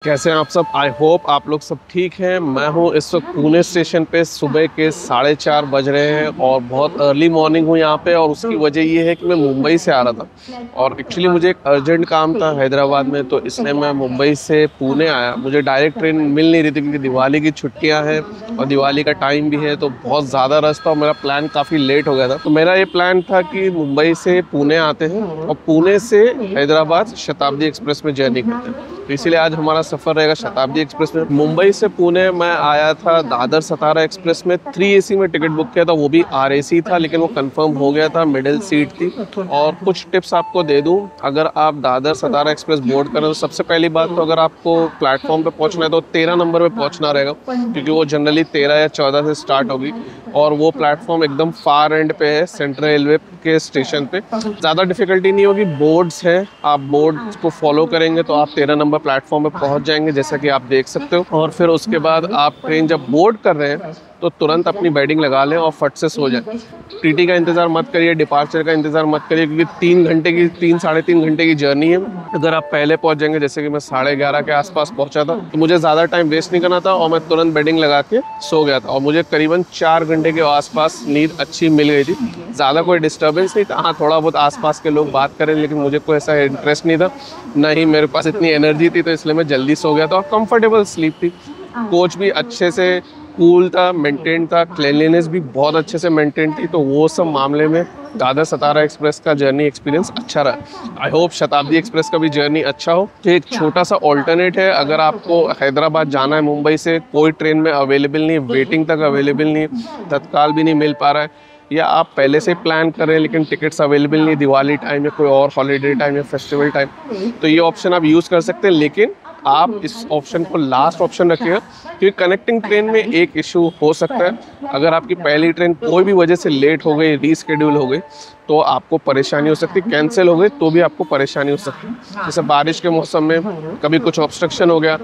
कैसे हैं आप सब। आई होप आप लोग सब ठीक हैं। मैं हूं इस वक्त पुणे स्टेशन पे। सुबह के 4:30 बज रहे हैं और बहुत अर्ली मॉर्निंग हूं यहाँ पे। और उसकी वजह ये है कि मैं मुंबई से आ रहा था और एक्चुअली मुझे एक अर्जेंट काम था हैदराबाद में, तो इसलिए मैं मुंबई से पुणे आया। मुझे डायरेक्ट ट्रेन मिल नहीं रही थी क्योंकि दिवाली की छुट्टियां हैं और दिवाली का टाइम भी है, तो बहुत ज़्यादा रश था और मेरा प्लान काफ़ी लेट हो गया था। तो मेरा ये प्लान था कि मुंबई से पुणे आते हैं और पुणे से हैदराबाद शताब्दी एक्सप्रेस में जर्नी करते हैं। तो इसीलिए आज हमारा सफर रहेगा शताब्दी एक्सप्रेस में। मुंबई से पुणे मैं आया था दादर सतारा एक्सप्रेस में। 3 AC में टिकट बुक किया था, वो भी RAC था, लेकिन वो कंफर्म हो गया था, मिडिल सीट थी। और कुछ टिप्स आपको दे दूं, अगर आप दादर सतारा एक्सप्रेस बोर्ड करें तो सबसे पहली बात तो अगर आपको प्लेटफॉर्म पे पहुंचना है तो 13 नंबर पे पहुंचना रहेगा, क्योंकि वो जनरली 13 या 14 से स्टार्ट होगी और वो प्लेटफॉर्म एकदम फार एंड पे है, सेंट्रल रेलवे के स्टेशन पे। ज़्यादा डिफिकल्टी नहीं होगी, बोर्ड्स हैं, आप बोर्ड्स को फॉलो करेंगे तो आप 13 नंबर प्लेटफॉर्म पे पहुंच जाएंगे, जैसा कि आप देख सकते हो। और फिर उसके बाद आप ट्रेन जब बोर्ड कर रहे हैं तो तुरंत अपनी बेडिंग लगा लें और फट से सो जाए। TT का इंतज़ार मत करिए, डिपार्चर का इंतज़ार मत करिए, क्योंकि 3 साढ़े तीन घंटे की जर्नी है। अगर आप पहले पहुंच जाएंगे, जैसे कि मैं 11:30 के आसपास पहुंचा था, तो मुझे ज़्यादा टाइम वेस्ट नहीं करना था और मैं तुरंत बेडिंग लगा के सो गया था और मुझे करीबन 4 घंटे के आसपास नींद अच्छी मिल गई थी। ज़्यादा कोई डिस्टर्बेंस नहीं था। हाँ, थोड़ा बहुत आसपास के लोग बात करें, लेकिन मुझे कोई ऐसा इंटरेस्ट नहीं था, ना ही मेरे पास इतनी एनर्जी थी, तो इसलिए मैं जल्दी सो गया था और कंफर्टेबल स्लीप थी। कोच भी अच्छे से कूल था, मेंटेन था, क्लीनलीनेस भी बहुत अच्छे से मेंटेन थी, तो वो सब मामले में दादर सतारा एक्सप्रेस का जर्नी एक्सपीरियंस अच्छा रहा। आई होप शताब्दी एक्सप्रेस का भी जर्नी अच्छा हो। तो एक छोटा सा ऑल्टरनेट है, अगर आपको हैदराबाद जाना है मुंबई से, कोई ट्रेन में अवेलेबल नहीं, वेटिंग तक अवेलेबल नहीं, तत्काल भी नहीं मिल पा रहा है, या आप पहले से प्लान कर रहे हैं लेकिन टिकट्स अवेलेबल नहीं दिवाली टाइम या कोई और हॉलीडे टाइम या फेस्टिवल टाइम, तो ये ऑप्शन आप यूज़ कर सकते हैं। लेकिन आप इस ऑप्शन को लास्ट ऑप्शन रखिएगा, क्योंकि कनेक्टिंग ट्रेन में एक इशू हो सकता है। अगर आपकी पहली ट्रेन कोई भी वजह से लेट हो गई, रीस्केड्यूल हो गई, तो आपको परेशानी हो सकती है। कैंसिल हो गई तो भी आपको परेशानी हो सकती है। जैसे बारिश के मौसम में कभी कुछ ऑब्स्ट्रक्शन हो गया,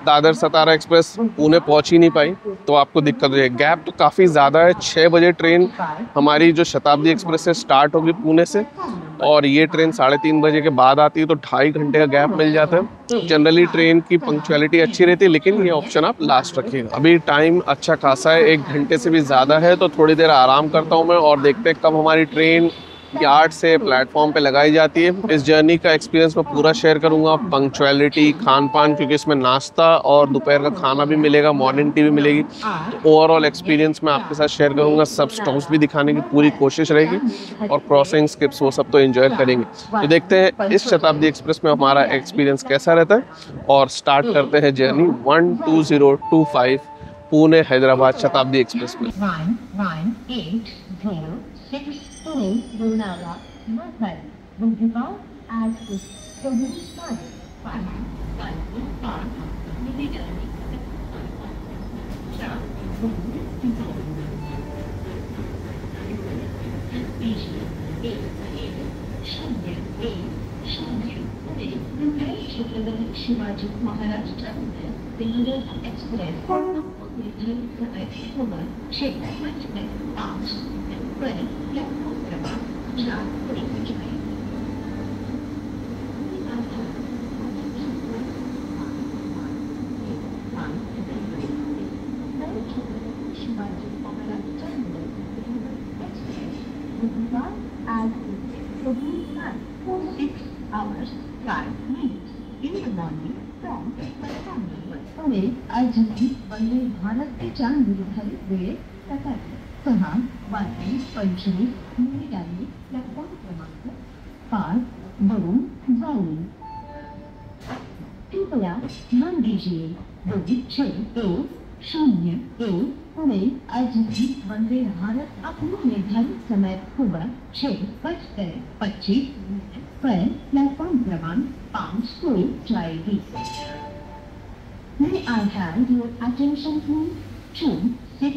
दादर सतारा एक्सप्रेस पुणे पहुंच ही नहीं पाई, तो आपको दिक्कत हो जाएगी। गैप तो काफ़ी ज़्यादा है। 6 बजे ट्रेन हमारी जो शताब्दी एक्सप्रेस से स्टार्ट होगी पुणे से, और ये ट्रेन 3:30 बजे के बाद आती है, तो 2.5 घंटे का गैप मिल जाता है। जनरली ट्रेन की पंक्चुअलिटी अच्छी रहती है, लेकिन ये ऑप्शन आप लास्ट रखिएगा। अभी टाइम अच्छा खासा है, 1 घंटे से भी ज़्यादा है, तो थोड़ी देर आराम करता हूँ मैं और देखते हैं कब हमारी ट्रेन यार्ड से प्लेटफॉर्म पे लगाई जाती है। इस जर्नी का एक्सपीरियंस मैं पूरा शेयर करूंगा, पंक्चुअलिटी, खान पान, क्योंकि इसमें नाश्ता और दोपहर का खाना भी मिलेगा, मॉर्निंग टी भी मिलेगी, तो ओवरऑल एक्सपीरियंस मैं आपके साथ शेयर करूंगा। सब स्टॉप्स भी दिखाने की पूरी कोशिश रहेगी और क्रॉसिंग स्किप्स वो सब तो एंजॉय करेंगे। तो देखते हैं इस शताब्दी एक्सप्रेस में हमारा एक्सपीरियंस कैसा रहता है और स्टार्ट करते हैं जर्नी 12025 पुणे हैदराबाद शताब्दी एक्सप्रेस में। Lonavala, Mumbai, will depart at the scheduled time. Shivaji Maharaj terminal express Ajni Vande Bharat के चार निर्धारित वेळेत प्रकार सहा वाजून 25 मिनिटांनी प्लॅटफॉर्म क्रमांक 5 वरून जाऊन कृपया ध्यान दीजिए 2610 पुणे अजनी वंदे भारत अपने निर्धारित समय सुबह 6:25 पर प्लेटफॉर्म क्रमांक 5 को जाएगी। May I have your attention please? 2-6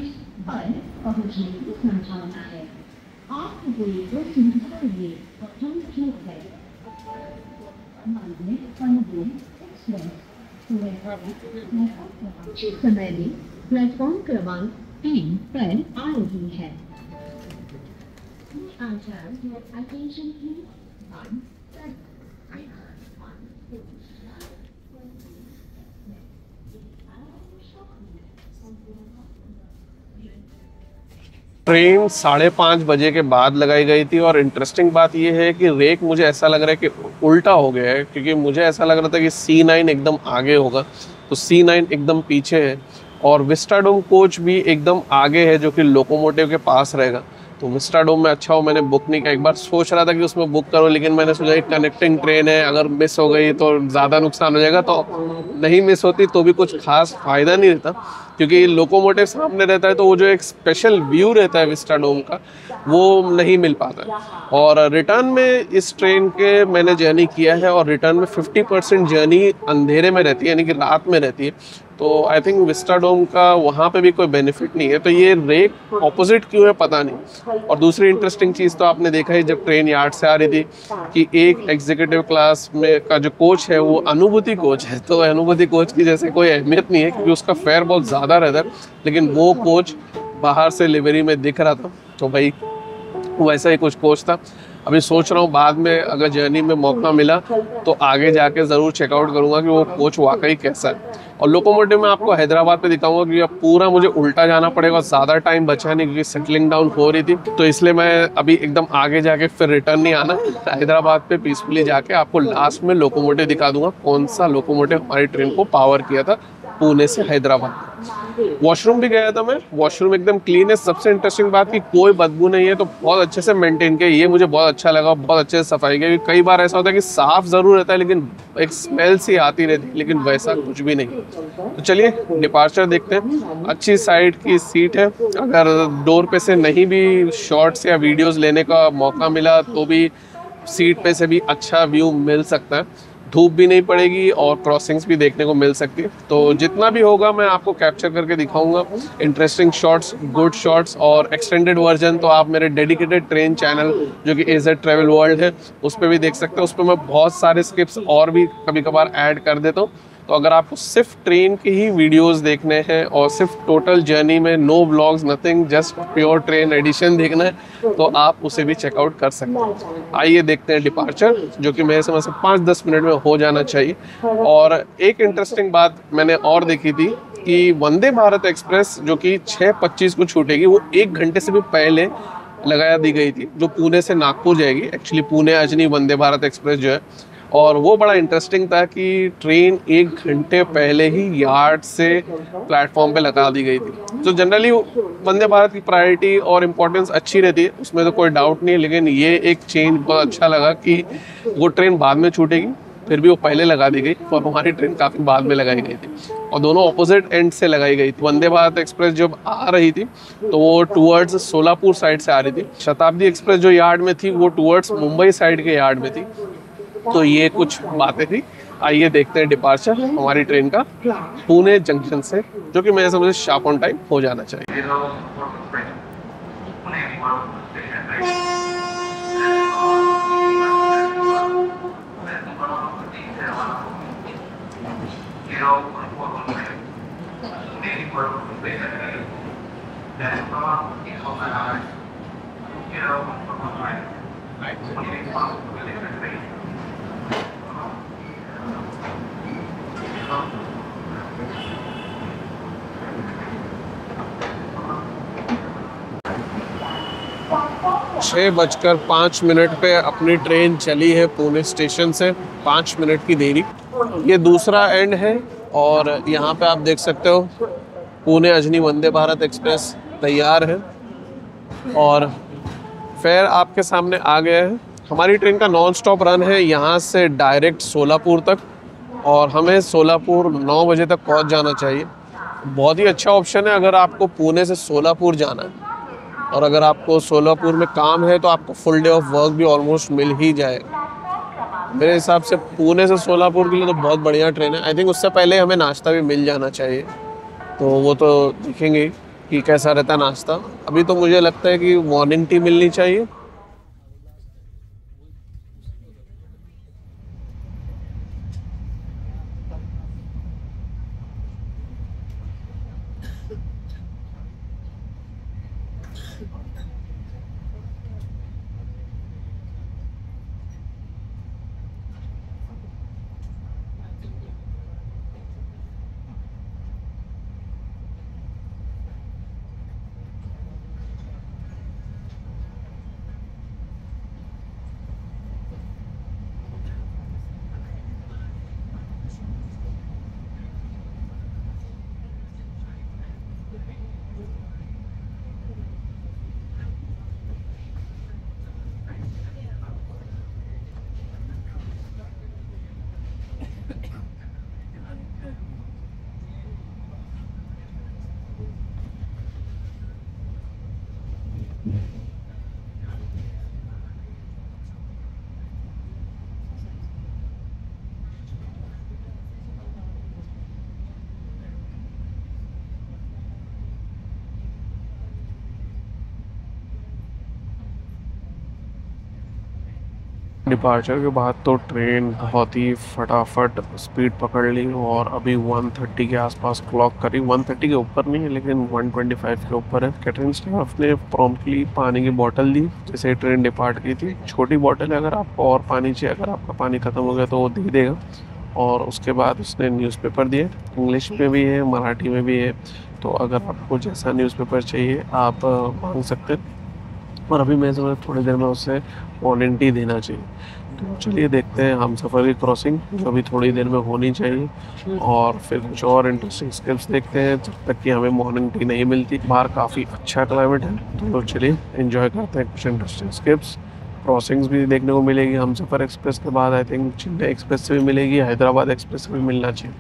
पर पहुंचने की संभावना है। आप रेलवे सुविधाएं पहुंच ठीक है। माननीय पंडित एक्सप्रेस समय में प्लेटफॉर्म क्रमांक 3 पर आ रही है। May I have your attention please? 1-7 train 5:30 बजे के बाद लगाई गई थी और इंटरेस्टिंग बात यह है कि रेक मुझे ऐसा लग रहा है कि उल्टा हो गया है, क्योंकि मुझे ऐसा लग रहा था कि C9 एकदम आगे होगा, तो C9 एकदम पीछे है और विस्टाडोम कोच भी एकदम आगे है जो कि लोकोमोटिव के पास रहेगा। तो विस्टाडोम में अच्छा हो मैंने बुक नहीं किया। एक बार सोच रहा था कि उसमें बुक करो, लेकिन मैंने सोचा एक कनेक्टिंग ट्रेन है, अगर मिस हो गई तो ज़्यादा नुकसान हो जाएगा, तो नहीं मिस होती तो भी कुछ खास फायदा नहीं रहता, क्योंकि लोकोमोटिव सामने रहता है तो वो जो एक स्पेशल व्यू रहता है विस्टाडोम का वो नहीं मिल पाता है। और रिटर्न में इस ट्रेन के मैंने जर्नी किया है और रिटर्न में 50% जर्नी अंधेरे में रहती है, यानी कि रात में रहती है। तो आई थिंक विस्टाडोम का वहाँ पे भी कोई बेनिफिट नहीं है, तो ये रेक ऑपोजिट क्यों है पता नहीं। और दूसरी इंटरेस्टिंग चीज़ तो आपने देखा ही जब ट्रेन यार्ड से आ रही थी कि एक एग्जीक्यूटिव क्लास में का जो कोच है वो अनुभूति कोच है, तो अनुभूति कोच की जैसे कोई अहमियत नहीं है क्योंकि उसका फेयर बहुत ज़्यादा रहता है, लेकिन वो कोच बाहर से लिवरी में दिख रहा था, तो भाई वैसा ही कुछ कोच था। अभी सोच रहा हूँ बाद में अगर जर्नी में मौका मिला तो आगे जाके ज़रूर चेकआउट करूँगा कि वो कोच वाकई कैसा है। और लोकोमोटिव में आपको हैदराबाद पे दिखाऊंगा कि अब पूरा मुझे उल्टा जाना पड़ेगा, ज़्यादा टाइम बचा नहीं क्योंकि सेटलिंग डाउन हो रही थी, तो इसलिए मैं अभी एकदम आगे जाके फिर रिटर्न नहीं आना, हैदराबाद पे पीसफुली जाके आपको लास्ट में लोकोमोटिव दिखा दूंगा, कौन सा लोकोमोटिव हमारी ट्रेन को पावर किया था पुणे से हैदराबाद। वॉशरूम भी गया था मैं, वॉशरूम एकदम क्लीन है। सबसे इंटरेस्टिंग बात कि कोई बदबू नहीं है, तो बहुत अच्छे से मेंटेन किया, ये मुझे बहुत अच्छा लगा, बहुत अच्छे से सफाई की। कई बार ऐसा होता है कि साफ जरूर रहता है लेकिन एक स्मेल सी आती रहती है, लेकिन वैसा कुछ भी नहीं। तो चलिए डिपार्चर देखते हैं। अच्छी साइड की सीट है, अगर डोर पे से नहीं भी शॉर्ट्स या वीडियोस लेने का मौका मिला तो भी सीट पे से भी अच्छा व्यू मिल सकता है, धूप भी नहीं पड़ेगी और क्रॉसिंग्स भी देखने को मिल सकती है। तो जितना भी होगा मैं आपको कैप्चर करके दिखाऊंगा, इंटरेस्टिंग शॉट्स, गुड शॉट्स और एक्सटेंडेड वर्जन तो आप मेरे डेडिकेटेड ट्रेन चैनल जो कि AZ ट्रैवल वर्ल्ड है उस पर भी देख सकते हैं। उस पर मैं बहुत सारे स्किप्स और भी कभी कभार ऐड कर देता हूँ। तो अगर आपको सिर्फ ट्रेन के ही वीडियोस देखने हैं और सिर्फ टोटल जर्नी में no vlogs nothing, just pure train edition देखना है तो आप उसे भी चेकआउट कर सकते हैं। आइए देखते हैं डिपार्चर, जो कि मेरे समझ से 5-10 मिनट में हो जाना चाहिए। और एक इंटरेस्टिंग बात मैंने और देखी थी कि वंदे भारत एक्सप्रेस जो कि 6:25 को छूटेगी वो 1 घंटे से भी पहले लगा दी गई थी, जो पुणे से नागपुर जाएगी। एक्चुअली पुणे अजनी वंदे भारत एक्सप्रेस जो है, और वो बड़ा इंटरेस्टिंग था कि ट्रेन 1 घंटे पहले ही यार्ड से प्लेटफॉर्म पे लगा दी गई थी। तो जनरली वंदे भारत की प्रायोरिटी और इम्पोर्टेंस अच्छी रहती है, उसमें तो कोई डाउट नहीं है, लेकिन ये एक चेंज बहुत अच्छा लगा कि वो ट्रेन बाद में छूटेगी, फिर भी वो पहले लगा दी गई और हमारी ट्रेन काफ़ी बाद में लगाई गई थी और दोनों ऑपोजिट एंड से लगाई गई थी। वंदे भारत एक्सप्रेस जब आ रही थी तो वो टूवर्ड्स सोलापुर साइड से आ रही थी, शताब्दी एक्सप्रेस जो यार्ड में थी वो टूवर्ड्स मुंबई साइड के यार्ड में थी। तो ये कुछ बातें थी। आइए देखते हैं डिपार्चर हमारी ट्रेन का पुणे जंक्शन से, जो कि मेरे समझ से शार्प ऑन टाइम हो जाना चाहिए। छः बजकर 5 मिनट पे अपनी ट्रेन चली है पुणे स्टेशन से, 5 मिनट की देरी। ये दूसरा एंड है और यहाँ पे आप देख सकते हो पुणे अजनी वंदे भारत एक्सप्रेस तैयार है और फेयर आपके सामने आ गया है। हमारी ट्रेन का नॉन स्टॉप रन है यहाँ से डायरेक्ट सोलापुर तक और हमें सोलापुर 9 बजे तक पहुँच जाना चाहिए। बहुत ही अच्छा ऑप्शन है अगर आपको पुणे से सोलापुर जाना है, और अगर आपको सोलापुर में काम है तो आपको फुल डे ऑफ वर्क भी ऑलमोस्ट मिल ही जाएगा। मेरे हिसाब से पुणे से सोलापुर के लिए तो बहुत बढ़िया ट्रेन है। आई थिंक उससे पहले हमें नाश्ता भी मिल जाना चाहिए, तो वो तो देखेंगे कि कैसा रहता है नाश्ता। अभी तो मुझे लगता है कि मॉर्निंग टी मिलनी चाहिए। डिपार्चर के बाद तो ट्रेन बहुत ही फटाफट स्पीड पकड़ ली और अभी 1:30 के आसपास क्लॉक करी। 1:30 के ऊपर नहीं है लेकिन 1:25 के ऊपर है। कैटरिंग स्टाफ ने प्रॉम्प्टली पानी की बोतल दी जैसे ट्रेन डिपार्ट की थी। छोटी बोतल है, अगर आपको और पानी चाहिए, अगर आपका पानी ख़त्म हो गया तो वो दे देगा। और उसके बाद उसने न्यूज़पेपर दिए, इंग्लिश में भी है, मराठी में भी है। तो अगर आपको जैसा न्यूज़पेपर चाहिए आप मांग सकते हैं। और अभी मैं समझ थोड़ी देर में उससे वारंटी देना चाहिए। तो चलिए देखते हैं हम सफ़र की क्रॉसिंग जो अभी थोड़ी देर में होनी चाहिए, और फिर कुछ और इंटरेस्टिंग स्किप्स देखते हैं जब तक कि हमें मॉर्निंग टी नहीं मिलती। बाहर काफ़ी अच्छा क्लाइमेट है, तो चलिए एंजॉय करते हैं कुछ इंटरेस्टिंग स्किप्स। क्रॉसिंग्स भी देखने को मिलेगी हम सफ़र एक्सप्रेस के बाद। आई थिंक चेन्नई एक्सप्रेस से भी मिलेगी, हैदराबाद एक्सप्रेस से भी मिलना चाहिए।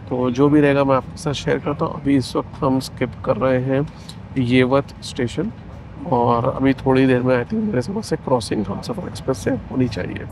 तो जो भी रहेगा मैं आपके साथ शेयर करता हूँ। अभी इस वक्त हम स्किप कर रहे हैं येवत स्टेशन, और अभी थोड़ी देर में आई थिंक मेरे समझ से क्रॉसिंग हमसफ़र एक्सप्रेस से होनी चाहिए।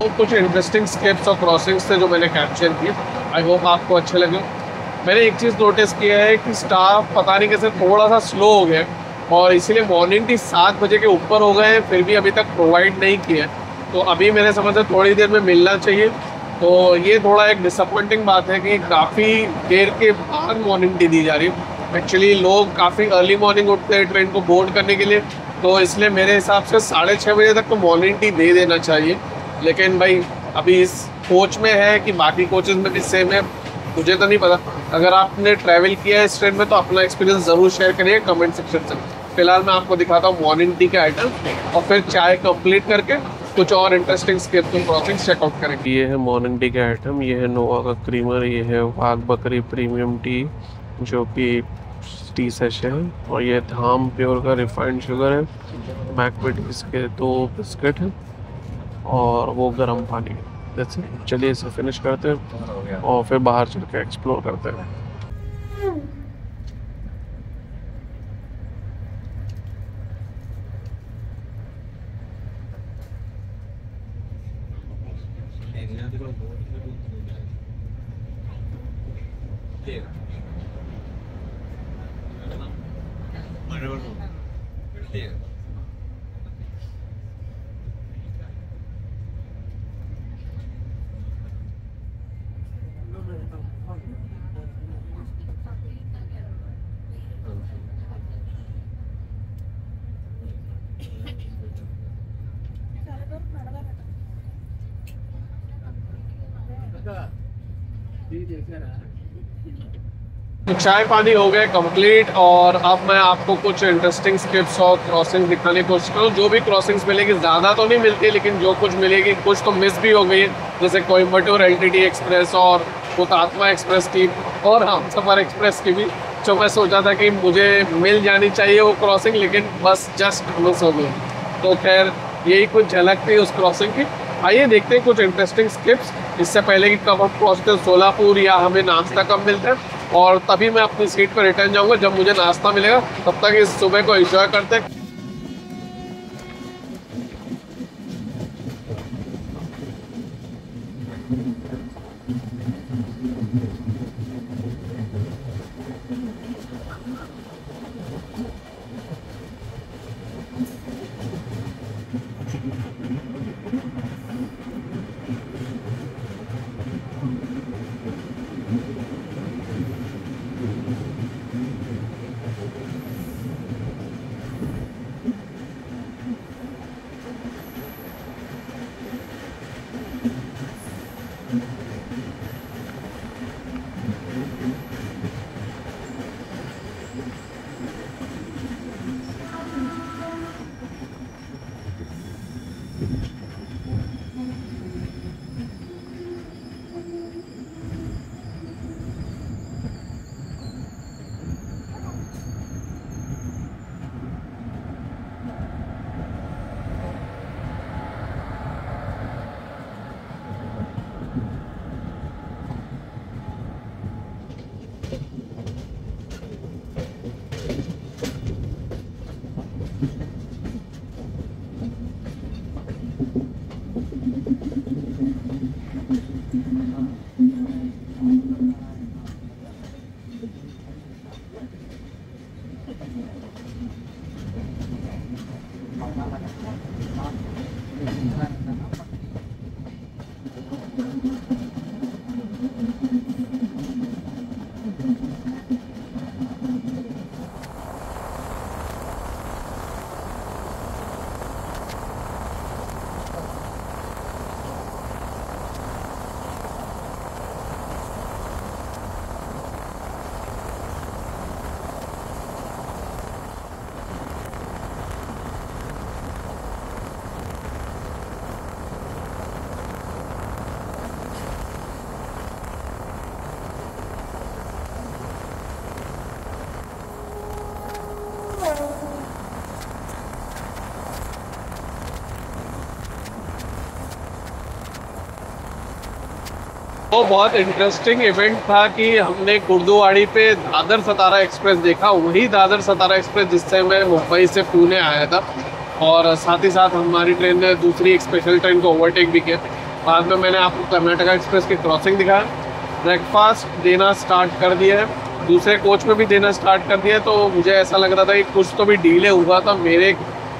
तो कुछ इंटरेस्टिंग स्केप्स और क्रॉसिंग्स थे जो मैंने कैप्चर किए। आई होप आपको अच्छे लगे। मैंने एक चीज़ नोटिस किया है कि स्टाफ पता नहीं कैसे थोड़ा सा स्लो हो गया और इसीलिए मॉर्निंग टी 7 बजे के ऊपर हो गए हैं, फिर भी अभी तक प्रोवाइड नहीं किया। तो अभी मेरे समझ से थोड़ी देर में मिलना चाहिए। तो ये थोड़ा एक डिसअपॉइंटिंग बात है कि काफ़ी देर के बाद मॉर्निंग टी दी जा रही है। एक्चुअली लोग काफ़ी अर्ली मॉर्निंग उठते हैं ट्रेन को बोर्ड करने के लिए, तो इसलिए मेरे हिसाब से 6:30 बजे तक तो मॉर्निंग टी दे देना चाहिए। लेकिन भाई अभी इस कोच में है कि बाकी कोचेज़ में भी सेम है, मुझे तो नहीं पता। अगर आपने ट्रैवल किया है इस ट्रेन में तो अपना एक्सपीरियंस ज़रूर शेयर करिए कमेंट सेक्शन से। फिलहाल मैं आपको दिखाता हूँ मॉर्निंग टी के आइटम और फिर चाय कंप्लीट करके कुछ और interesting scapes and crossings check out करेंगे। ये है मॉर्निंग टी के आइटम। ये है नोवा का क्रीमर, ये है वाघ बकरी प्रीमियम टी जो कि टी सेश है, और ये धाम प्योर का रिफाइंड शुगर है। मैकविट इसके 2 बिस्किट हैं और वो गर्म पानी है। जैसे चलिए इसे फिनिश करते हैं और फिर बाहर चल के एक्सप्लोर करते हैं। तो चाय पानी हो गए कंप्लीट और अब मैं आपको कुछ इंटरेस्टिंग स्किप्स और क्रॉसिंग दिखाने की कोशिश करूँ। जो भी क्रॉसिंग्स मिलेगी, ज़्यादा तो नहीं मिलती लेकिन जो कुछ मिलेगी कुछ तो मिस भी हो गई है, जैसे कोयम्बटूर LTT एक्सप्रेस और हुतात्मा एक्सप्रेस की और हमसफर एक्सप्रेस की भी, जो मैं सोचा था कि मुझे मिल जानी चाहिए वो क्रॉसिंग, लेकिन बस जस्ट मिस हो गई। तो खैर यही कुछ झलक थी उस क्रॉसिंग की। आइए देखते हैं कुछ इंटरेस्टिंग स्किप्स, इससे पहले कि कब हम पहुँचते हैं सोलापुर या हमें नाश्ता कब मिलता है, और तभी मैं अपनी सीट पर रिटर्न जाऊंगा जब मुझे नाश्ता मिलेगा। तब तक इस सुबह को एंजॉय करते हैं। वो बहुत इंटरेस्टिंग इवेंट था कि हमने कुर्दुवाड़ी पे दादर सतारा एक्सप्रेस देखा, वही दादर सतारा एक्सप्रेस जिससे मैं मुंबई से पुणे आया था, और साथ ही साथ हमारी ट्रेन ने दूसरी एक स्पेशल ट्रेन को ओवरटेक भी किया। बाद में मैंने आपको कर्नाटका एक्सप्रेस की क्रॉसिंग दिखाया। ब्रेकफास्ट देना स्टार्ट कर दिया है, दूसरे कोच में भी देना स्टार्ट कर दिया है। तो मुझे ऐसा लग रहा था कि कुछ तो भी डीले हुआ था मेरे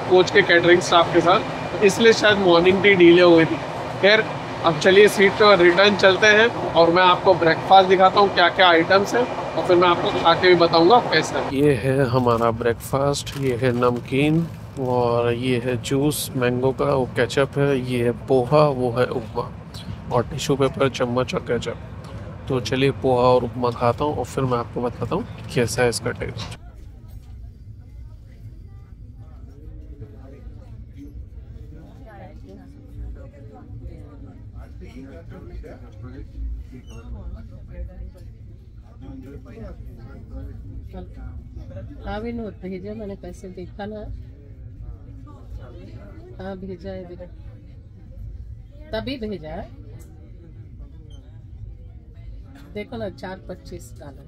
कोच के कैटरिंग स्टाफ के साथ, इसलिए शायद मॉर्निंग टी डीले हो गई थी। खैर अब चलिए सीट पर रिटर्न चलते हैं और मैं आपको ब्रेकफास्ट दिखाता हूँ क्या क्या आइटम्स हैं, और फिर मैं आपको खा के भी बताऊँगा कैसा है। ये है हमारा ब्रेकफास्ट, ये है नमकीन और ये है जूस मैंगो का, वो केचप है, ये है पोहा, वो है उपमा और टिश्यू पेपर, चम्मच और केचप। तो चलिए पोहा और उपमा खाता हूँ और फिर मैं आपको बताता हूँ कैसा है इसका टेस्ट। हाँ विनोद भेजा, मैंने पैसे देखा ना। हाँ भेजा है विनोद, तभी भेजा है। देखो ना 4.25 डाला।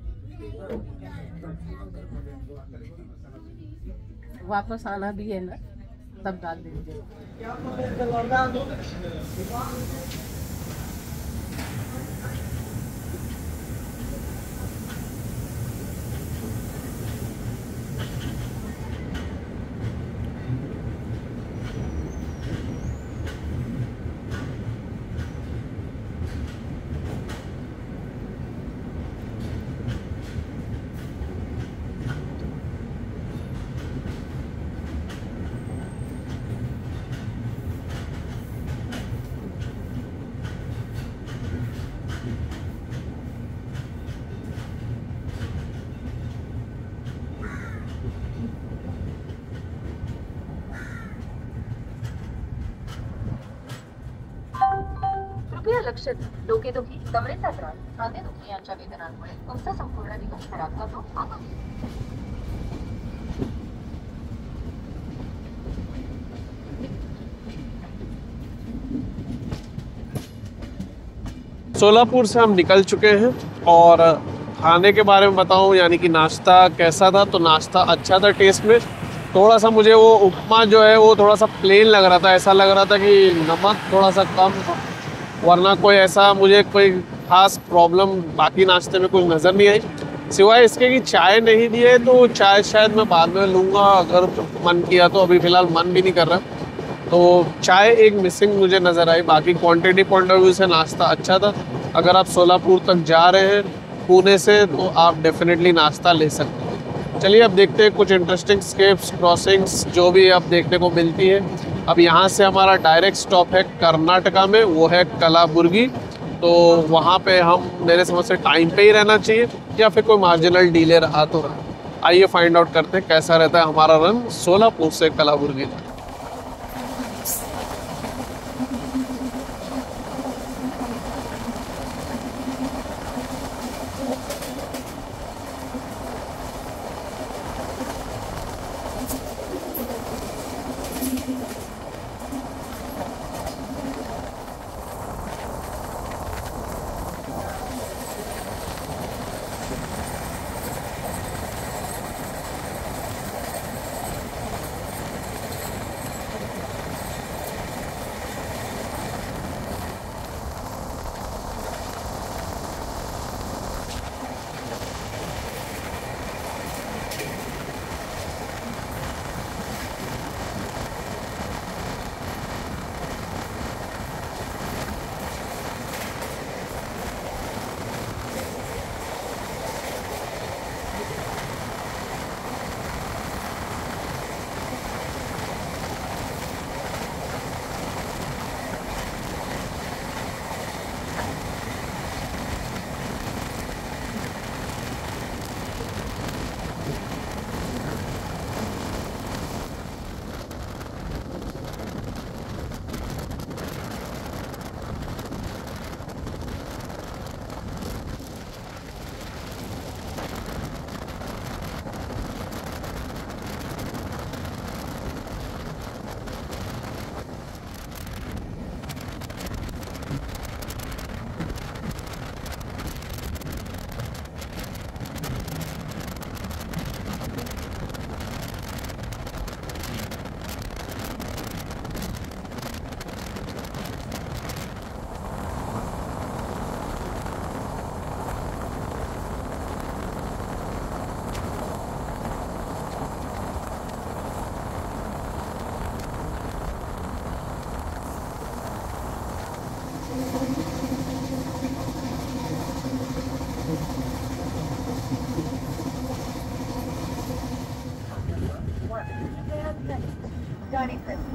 वापस आना भी है ना, तब डाल दीजिए। कृपया लक्ष द्या, डोकेदुखी, कमरेचा त्रास, खांदेदुखी यांच्या वेदनांमुळे तुमचा संपूर्ण दिवस खराब जातो। सोलापुर से हम निकल चुके हैं और खाने के बारे में बताऊं, यानी कि नाश्ता कैसा था। तो नाश्ता अच्छा था टेस्ट में। थोड़ा सा मुझे वो उपमा जो है वो थोड़ा सा प्लेन लग रहा था, ऐसा लग रहा था कि नमक थोड़ा सा कम था, वरना कोई ऐसा मुझे कोई खास प्रॉब्लम बाकी नाश्ते में कुछ नज़र नहीं आई, सिवाय इसके कि चाय नहीं दिए। तो चाय शायद मैं बाद में लूँगा अगर मन किया तो, अभी फ़िलहाल मन भी नहीं कर रहा। तो चाय एक मिसिंग मुझे नज़र आई। बाकी क्वांटिटी पॉइंट ऑफ व्यू से नाश्ता अच्छा था। अगर आप सोलापुर तक जा रहे हैं पुणे से तो आप डेफिनेटली नाश्ता ले सकते हैं। चलिए अब देखते हैं कुछ इंटरेस्टिंग स्केप्स, क्रॉसिंग्स जो भी अब देखने को मिलती है। अब यहाँ से हमारा डायरेक्ट स्टॉप है कर्नाटका में, वो है कलाबुर्गी। तो वहाँ पे हम मेरे समझ से टाइम पे ही रहना चाहिए या फिर कोई मार्जिनल डीले रहा तो रहा। आइए फाइंड आउट करते हैं कैसा रहता है हमारा रन सोलापुर से कलाबुर्गी।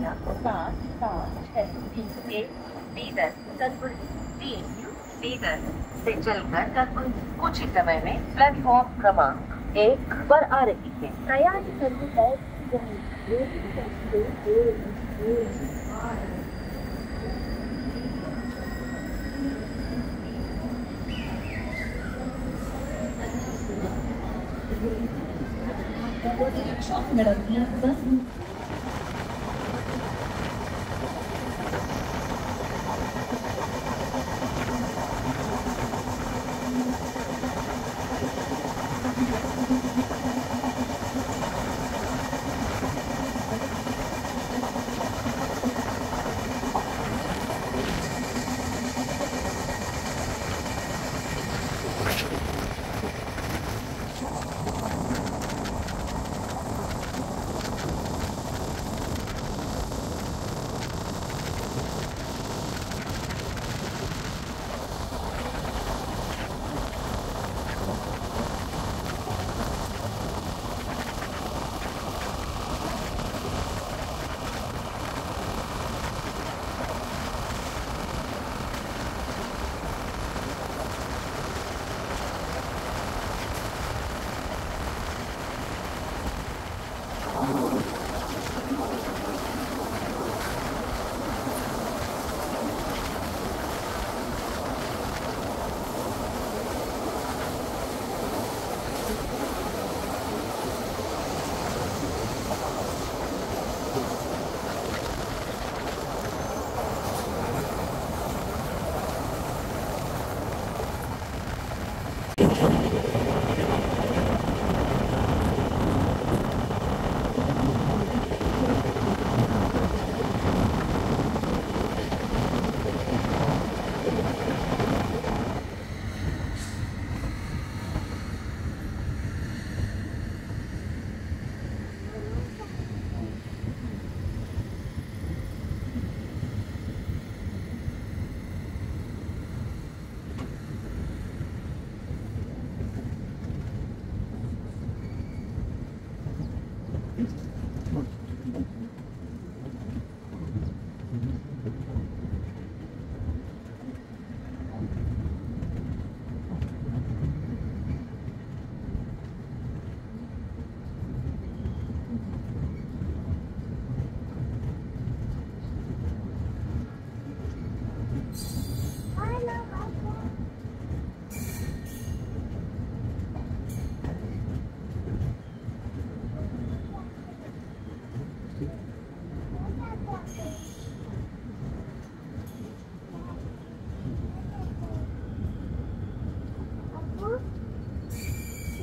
संख्या 5, 5, 6, 1 बीदर तत्पुर 3 बीदर से चलकर तत्पुर कुछ ही समय में प्लेटफॉर्म क्रमांक 1 पर आ रही है। तैयारी करने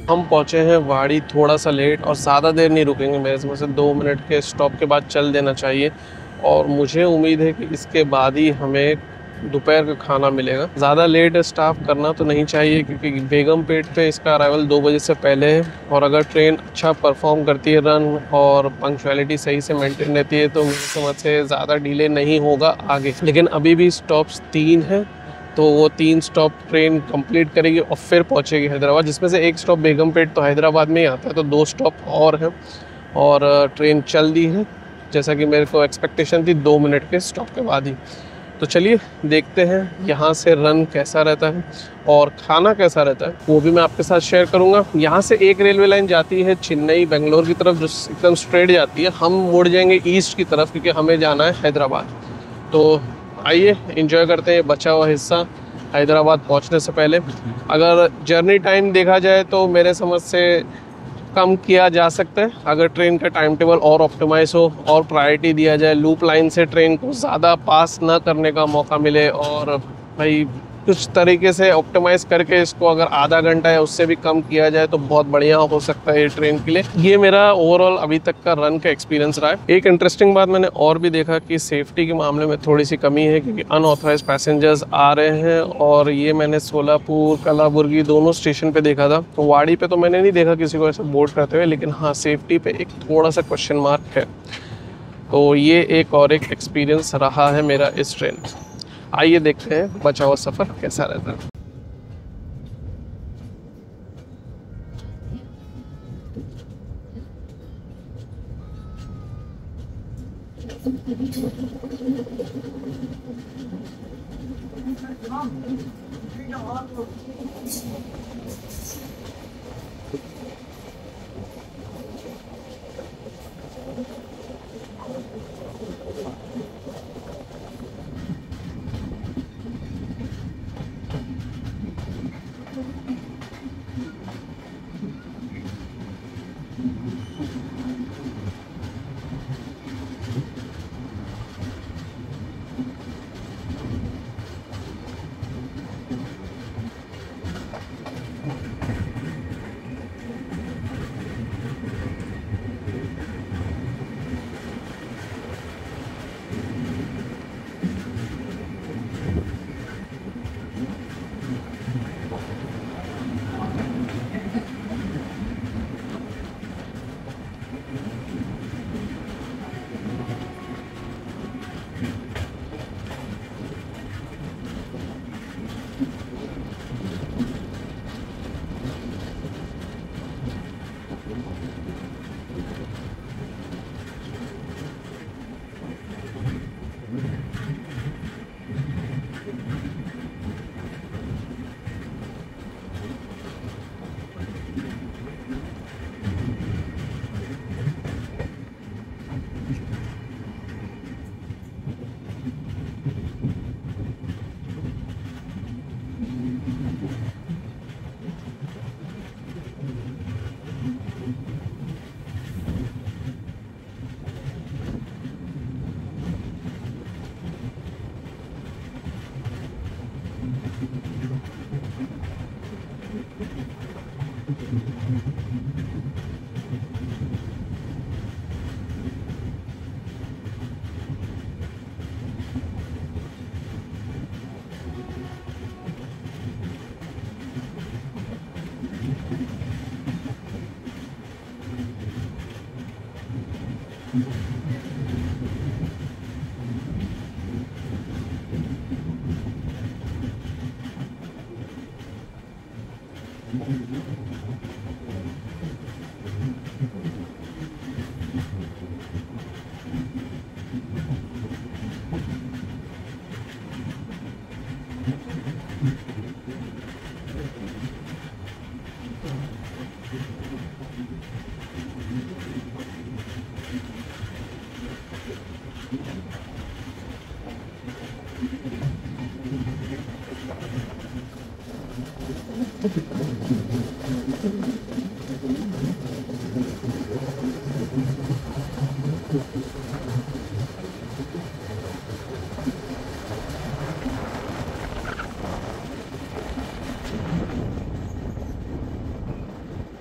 हम पहुंचे हैं वाड़ी थोड़ा सा लेट और ज़्यादा देर नहीं रुकेंगे। मेरे समझ से 2 मिनट के स्टॉप के बाद चल देना चाहिए और मुझे उम्मीद है कि इसके बाद ही हमें दोपहर का खाना मिलेगा। ज़्यादा लेट स्टाफ करना तो नहीं चाहिए क्योंकि बेगमपेट पे इसका अराइवल 2 बजे से पहले है और अगर ट्रेन अच्छा परफॉर्म करती है रन और पंक्चुअलिटी सही से मेंटेन रहती है तो मेरे समझ से ज़्यादा डिले नहीं होगा आगे। लेकिन अभी भी स्टॉप्स 3 हैं तो वो 3 स्टॉप ट्रेन कंप्लीट करेगी और फिर पहुंचेगी हैदराबाद, जिसमें से एक स्टॉप बेगमपेट तो हैदराबाद में ही आता है, तो 2 स्टॉप और हैं और ट्रेन चल दी है जैसा कि मेरे को एक्सपेक्टेशन थी 2 मिनट के स्टॉप के बाद ही। तो चलिए देखते हैं यहाँ से रन कैसा रहता है और खाना कैसा रहता है वो भी मैं आपके साथ शेयर करूँगा। यहाँ से एक रेलवे लाइन जाती है चेन्नई बेंगलोर की तरफ जो एकदम स्ट्रेट जाती है। हम मुड़ जाएंगे ईस्ट की तरफ क्योंकि हमें जाना है हैदराबाद। तो आइए एंजॉय करते हैं बचा हुआ हिस्सा हैदराबाद पहुंचने से पहले। अगर जर्नी टाइम देखा जाए तो मेरे समझ से कम किया जा सकता है अगर ट्रेन का टाइम टेबल और ऑप्टिमाइज हो और प्रायोरिटी दिया जाए, लूप लाइन से ट्रेन को ज़्यादा पास ना करने का मौका मिले और भाई कुछ तरीके से ऑप्टिमाइज करके इसको अगर आधा घंटा या उससे भी कम किया जाए तो बहुत बढ़िया हो सकता है ये ट्रेन के लिए। ये मेरा ओवरऑल अभी तक का रन का एक्सपीरियंस रहा है। एक इंटरेस्टिंग बात मैंने और भी देखा कि सेफ्टी के मामले में थोड़ी सी कमी है क्योंकि अनऑथराइज पैसेंजर्स आ रहे हैं और ये मैंने सोलापुर कलाबुर्गी दोनों स्टेशन पे देखा था। तो वाड़ी पे तो मैंने नहीं देखा किसी को ऐसे बोर्ड करते हुए, लेकिन हाँ सेफ्टी पे एक थोड़ा सा क्वेश्चन मार्क है। तो ये एक और एक एक्सपीरियंस रहा है मेरा इस ट्रेन। आइए देखते हैं बचा हुआ सफ़र कैसा रहता है।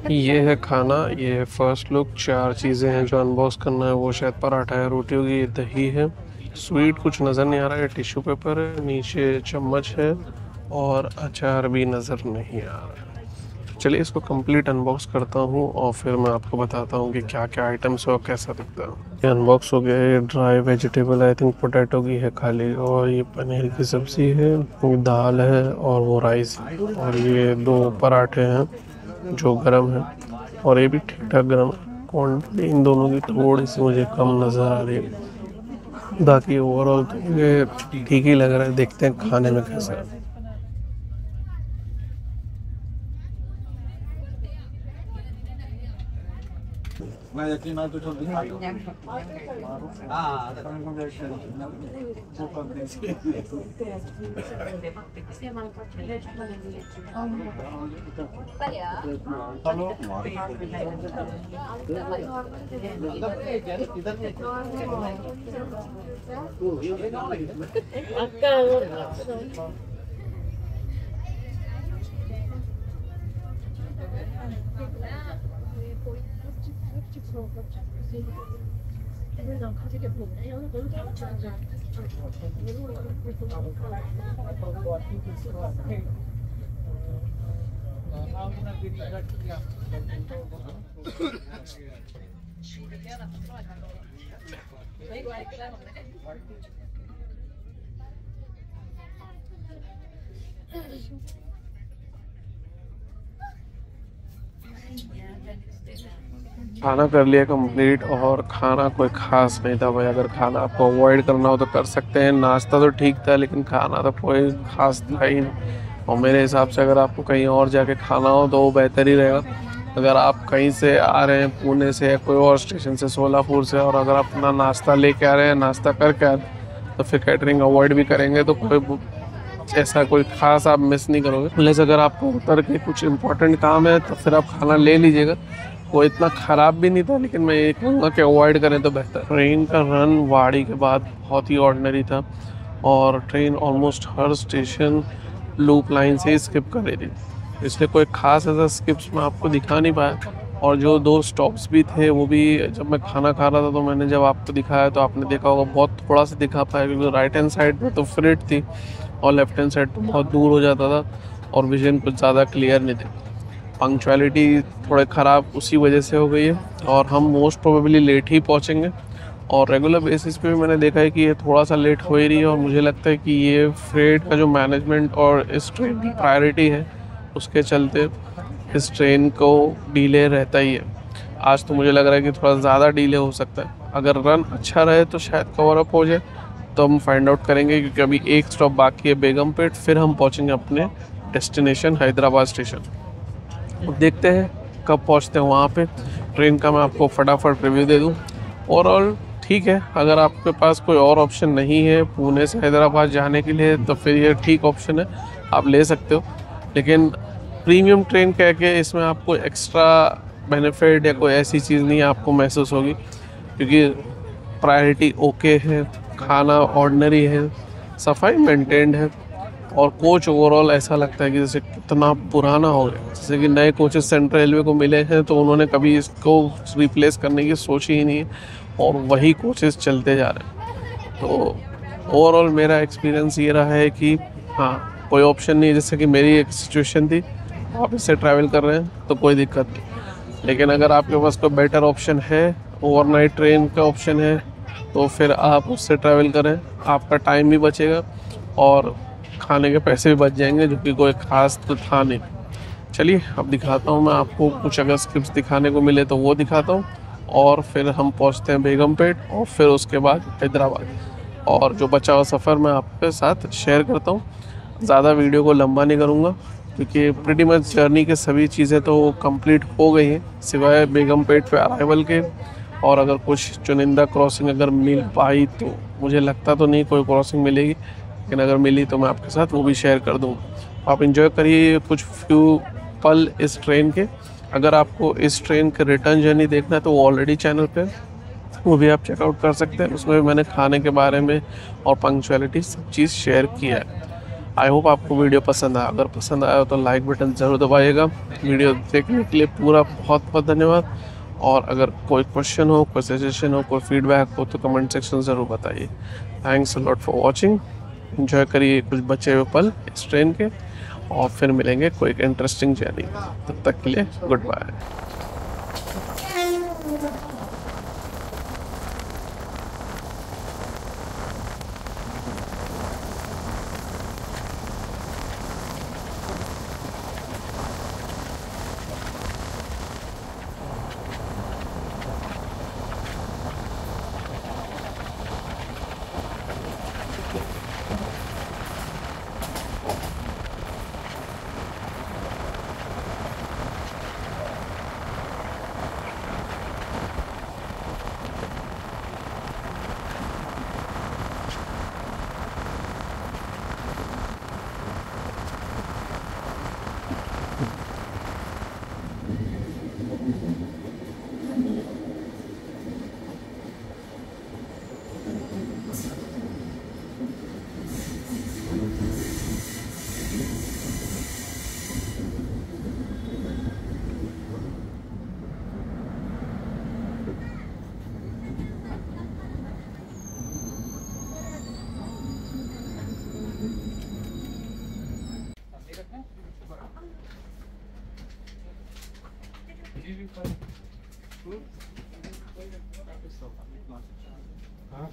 ये है खाना, ये है फर्स्ट लुक। 4 चीज़ें हैं जो अनबॉक्स करना है। वो शायद पराठा है, रोटी होगी, ये दही है, स्वीट कुछ नज़र नहीं आ रहा है, टिश्यू पेपर है, नीचे चम्मच है और अचार भी नज़र नहीं आ रहा है। चलिए इसको कंप्लीट अनबॉक्स करता हूँ और फिर मैं आपको बताता हूँ कि क्या क्या आइटम्स है और कैसा दिखता है। ये अनबॉक्स हो गया। ये dry vegetable I think potato की है खाली, और ये पनीर की सब्ज़ी है, ये दाल है और वो राइस है, और ये 2 पराठे हैं जो गरम है और ये भी ठीक ठाक गरम है। क्वांटिटी इन दोनों की थोड़ी सी मुझे कम नज़र आ रही है, बाकी ओवरऑल तो ये ठीक ही लग रहा है। देखते हैं खाने में कैसा है। खाना कर लिया कंप्लीट और खाना कोई खास नहीं था भाई। अगर खाना आपको अवॉइड करना हो तो कर सकते हैं। नाश्ता तो ठीक था लेकिन खाना तो कोई खास था ही नहीं। और मेरे हिसाब से अगर आपको कहीं और जाके खाना हो तो वो बेहतर ही रहेगा। अगर आप कहीं से आ रहे हैं पुणे से या कोई और स्टेशन से, सोलापुर से, और अगर आप अपना नाश्ता लेके आ रहे हैं, नाश्ता करके आ रहे हैं, तो फिर कैटरिंग अवॉइड भी करेंगे तो कोई ऐसा कोई खास आप मिस नहीं करोगे। प्लस अगर आपको उतर के कुछ इंपॉर्टेंट काम है तो फिर आप खाना ले लीजिएगा। वो इतना ख़राब भी नहीं था लेकिन मैं ये कहूँगा कि अवॉइड करें तो बेहतर। ट्रेन का रन वाड़ी के बाद बहुत ही ऑर्डिनरी था और ट्रेन ऑलमोस्ट हर स्टेशन लूप लाइन से ही स्किप कर रही थी, इसलिए कोई ख़ास ऐसा स्किप्स मैं आपको दिखा नहीं पाया। और जो 2 स्टॉप्स भी थे वो भी जब मैं खाना खा रहा था तो मैंने जब आपको दिखाया तो आपने देखा होगा बहुत थोड़ा सा दिखा पाया, क्योंकि राइट हैंड साइड में तो फ्रेट थी और लेफ्ट हैंड साइड तो बहुत दूर हो जाता था और विजन कुछ ज़्यादा क्लियर नहीं थी। पंक्चुअलिटी थोड़े ख़राब उसी वजह से हो गई है और हम मोस्ट प्रोबेबली लेट ही पहुँचेंगे। और रेगुलर बेसिस पे भी मैंने देखा है कि ये थोड़ा सा लेट हो ही रही है और मुझे लगता है कि ये फ्रेट का जो मैनेजमेंट और इस ट्रेन की प्रायोरिटी है उसके चलते इस ट्रेन को डिले रहता ही है। आज तो मुझे लग रहा है कि थोड़ा ज़्यादा डिले हो सकता है। अगर रन अच्छा रहे तो शायद कवर अप हो जाए, तो हम फाइंड आउट करेंगे, क्योंकि अभी एक स्टॉप बाकी है बेगमपेट, फिर हम पहुँचेंगे अपने डेस्टिनेशन हैदराबाद स्टेशन। अब देखते हैं कब पहुँचते हैं वहाँ पे। ट्रेन का मैं आपको फटाफट रिव्यू दे दूँ। ओवरऑल ठीक है, अगर आपके पास कोई और ऑप्शन नहीं है पुणे से हैदराबाद जाने के लिए तो फिर ये ठीक ऑप्शन है, आप ले सकते हो। लेकिन प्रीमियम ट्रेन कह के इसमें आपको एक्स्ट्रा बेनिफिट या कोई ऐसी चीज़ नहीं आपको महसूस होगी, क्योंकि प्रायोरिटी ओके है, खाना ऑर्डिनरी है, सफाई मेंटेन्ड है और कोच ओवरऑल ऐसा लगता है कि जैसे कितना पुराना हो गया। जैसे कि नए कोचेस सेंट्रल रेलवे को मिले हैं तो उन्होंने कभी इसको रिप्लेस करने की सोची ही नहीं है और वही कोचेस चलते जा रहे हैं। तो ओवरऑल मेरा एक्सपीरियंस ये रहा है कि हाँ, कोई ऑप्शन नहीं है। जैसे कि मेरी एक सिचुएशन थी, आप इससे ट्रैवल कर रहे हैं तो कोई दिक्कत नहीं, लेकिन अगर आपके पास कोई बेटर ऑप्शन है, ओवरनाइट ट्रेन का ऑप्शन है, तो फिर आप उससे ट्रैवल करें। आपका टाइम भी बचेगा और खाने के पैसे भी बच जाएंगे, जो कि कोई ख़ास तो था नहीं। चलिए अब दिखाता हूँ मैं आपको कुछ, अगर स्क्रिप्ट्स दिखाने को मिले तो वो दिखाता हूँ और फिर हम पहुँचते हैं बेगमपेट और फिर उसके बाद हैदराबाद। और जो बचा हुआ सफ़र मैं आपके साथ शेयर करता हूँ। ज़्यादा वीडियो को लंबा नहीं करूँगा क्योंकि प्रीटी मच जर्नी के सभी चीज़ें तो कंप्लीट हो गई हैं सिवाय बेगमपेट पे अराइवल के। और अगर कुछ चुनिंदा क्रॉसिंग अगर मिल पाई तो, मुझे लगता तो नहीं कोई क्रॉसिंग मिलेगी, लेकिन अगर मिली तो मैं आपके साथ वो भी शेयर कर दूँ। आप इंजॉय करिए कुछ फ्यू पल इस ट्रेन के। अगर आपको इस ट्रेन के रिटर्न जर्नी देखना है तो वो ऑलरेडी चैनल पे वो भी आप चेकआउट कर सकते हैं। उसमें भी मैंने खाने के बारे में और पंक्चुअलिटी सब चीज़ शेयर किया है। आई होप आपको वीडियो पसंद आया। अगर पसंद आया तो लाइक बटन ज़रूर दबाइएगा। वीडियो देखने के लिए पूरा बहुत बहुत धन्यवाद। और अगर कोई क्वेश्चन हो, कोई सजेशन हो, कोई फीडबैक हो तो कमेंट सेक्शन ज़रूर बताइए। Thanks a lot for watching. Enjoy करिए कुछ बचे हुए पल इस ट्रेन के और फिर मिलेंगे कोई इंटरेस्टिंग जर्नी। तब तक के लिए गुड बाय। हाँ।